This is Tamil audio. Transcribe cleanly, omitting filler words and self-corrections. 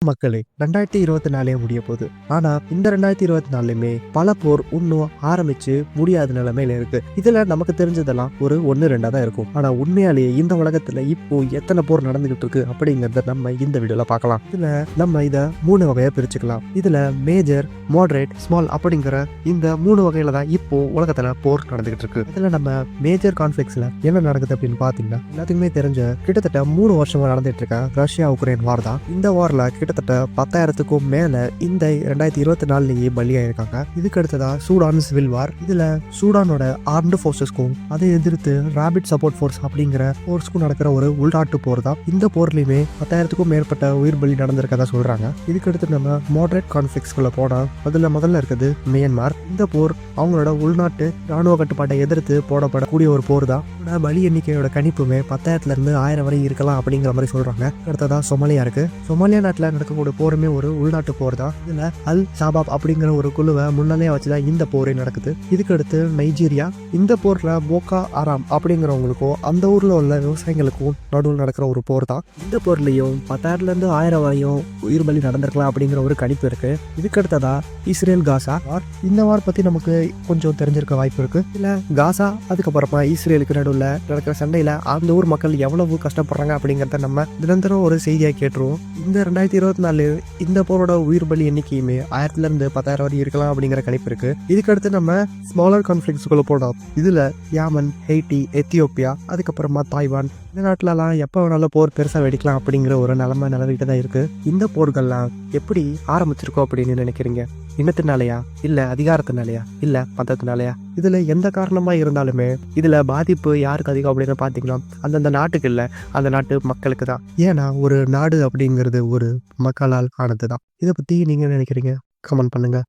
மக்களே 2024 முடிய போகுது. ஆனா இந்த 2024லுமே பல போர் இன்னும் ஆரம்பிச்சு முடியாத நிலைமையில இருக்கு. இதுல நமக்கு தெரிஞ்சதெல்லாம் ஒரு 1-2 தான் இருக்கும். ஆனா உண்மையாலேயே இந்த உலகத்துல இப்போ எத்தனை போர் நடந்துகிட்டு இருக்கு அப்படிங்கறத நம்ம இந்த வீடியோல பார்க்கலாம். இதுல நம்ம இத 3 வகையா பிரிச்சுக்கலாம். இதுல மேஜர், மாடரேட், ஸ்மால் அப்படிங்கிற இந்த 3 வகையில தான் இப்போ உலகத்துல போர் நடந்துகிட்டு இருக்கு. இதுல நம்ம மேஜர் கான்ஃபிளிக்ஸ்ல என்ன நடக்குது அப்படின்னு பாத்தீங்கன்னா எல்லாத்துக்குமே தெரிஞ்ச கிட்டத்தட்ட 3 வருஷமா நடந்துட்டு இருக்க ரஷ்யா உக்ரைன் வார் தான். இந்த வார்ல கிட்டத்தட்ட 10,000க்கும் மேல இந்த 2024 பலியாயிருக்காங்க. இதுக்கு அடுத்ததா சூடான் சிவில் வார். இதுல சூடானோட ஆர்ம்டு போர்சஸ்க்கும் அதை எதிர்த்து ராபிட் சப்போர்ட் ஃபோர்ஸ் அப்படிங்கிற போர்ஸ்க்கும் நடக்கிற ஒரு உள்நாட்டு போர் தான். இந்த போர்லயுமே 10,000க்கும் மேற்பட்ட உயிர் பலி நடந்திருக்கதா சொல்றாங்க. இதுக்கு அடுத்து நம்ம மாடரேட் கான்ஃபிளிக்ஸ்குள்ள போனா அதுல முதல்ல இருக்குது மியான்மர். இந்த போர் அவங்களோட உள்நாட்டு ராணுவ கட்டுப்பாட்டை எதிர்த்து போடப்படக்கூடிய ஒரு போர் தான். பலி எண்ணிக்கையோட கணிப்புமே 10,000ல இருந்து 1000 வரை இருக்கலாம் அப்படிங்கிற மாதிரி சொல்றாங்க. அடுத்ததா சொமாலியா இருக்கு. சொமாலியா நாட்டுல நடக்கக்கூடிய போருமே ஒரு உள்நாட்டு போர் தான். இதுல அல் ஷபாப் அப்படிங்கிற ஒரு குழுவை முன்னாலே வச்சுதான் இந்த போரே நடக்குது. இதுக்கு அடுத்து நைஜீரியா. இந்த போர்ல போகோ ஹராம் அப்படிங்கிறவங்களுக்கும் அந்த ஊர்ல உள்ள விவசாயிகளுக்கும் நடுவில் நடக்கிற ஒரு போர் தான். இந்த போர்லயும் 10,000ல இருந்து 1000 வரையும் உயிர் பலி நடந்திருக்கலாம் அப்படிங்கிற ஒரு கணிப்பு இருக்கு. இதுக்கு அடுத்ததா இஸ்ரேல் காசா வார். இந்த வார் பத்தி நமக்கு கொஞ்சம் தெரிஞ்சிருக்க வாய்ப்பு இருக்கு. இல்ல காசா அதுக்கப்புறமா இஸ்ரேலுக்கு நடுவில் நடக்கிற சண்டையில அந்த ஊர் மக்கள் எவ்வளவு கஷ்டப்படுறாங்க அப்படிங்கறத நம்ம தினந்தரம் ஒரு செய்தியா கேட்டுருவோம். இந்த 2024 இந்த போரோட உயிர் பலி எண்ணிக்கையுமே 1000ல இருந்து 10,000 வரை இருக்கலாம் அப்படிங்கிற கணிப்பு இருக்கு. இதுக்கு அடுத்து நம்ம ஸ்மாலர் கான்ஃபிளிக்ஸ்குள்ள போனோம். இதுல யாமன், ஹெய்டி, எத்தியோப்பியா, அதுக்கப்புறமா தாய்வான். இந்த நாட்டுலலாம் எப்போ வேணாலும் போர் பெருசா வெடிக்கலாம் அப்படிங்கிற ஒரு நிலவிட்டு தான் இருக்கு. இந்த போர்கள்லாம் எப்படி ஆரம்பிச்சிருக்கோம் அப்படின்னு நினைக்கிறீங்க? இனத்தினாலயா, இல்ல அதிகாரத்தினாலயா, இல்ல மதத்தினாலயா? இதுல எந்த காரணமா இருந்தாலுமே இதுல பாதிப்பு யாருக்கு அதிகம் அப்படின்னு பாத்தீங்கன்னா அந்தந்த நாட்டுக்கு இல்ல, அந்த நாட்டு மக்களுக்கு தான். ஏன்னா ஒரு நாடு அப்படிங்கிறது ஒரு மக்களால் ஆனது தான். இதை பத்தி நீங்க நினைக்கிறீங்க? கமெண்ட் பண்ணுங்க.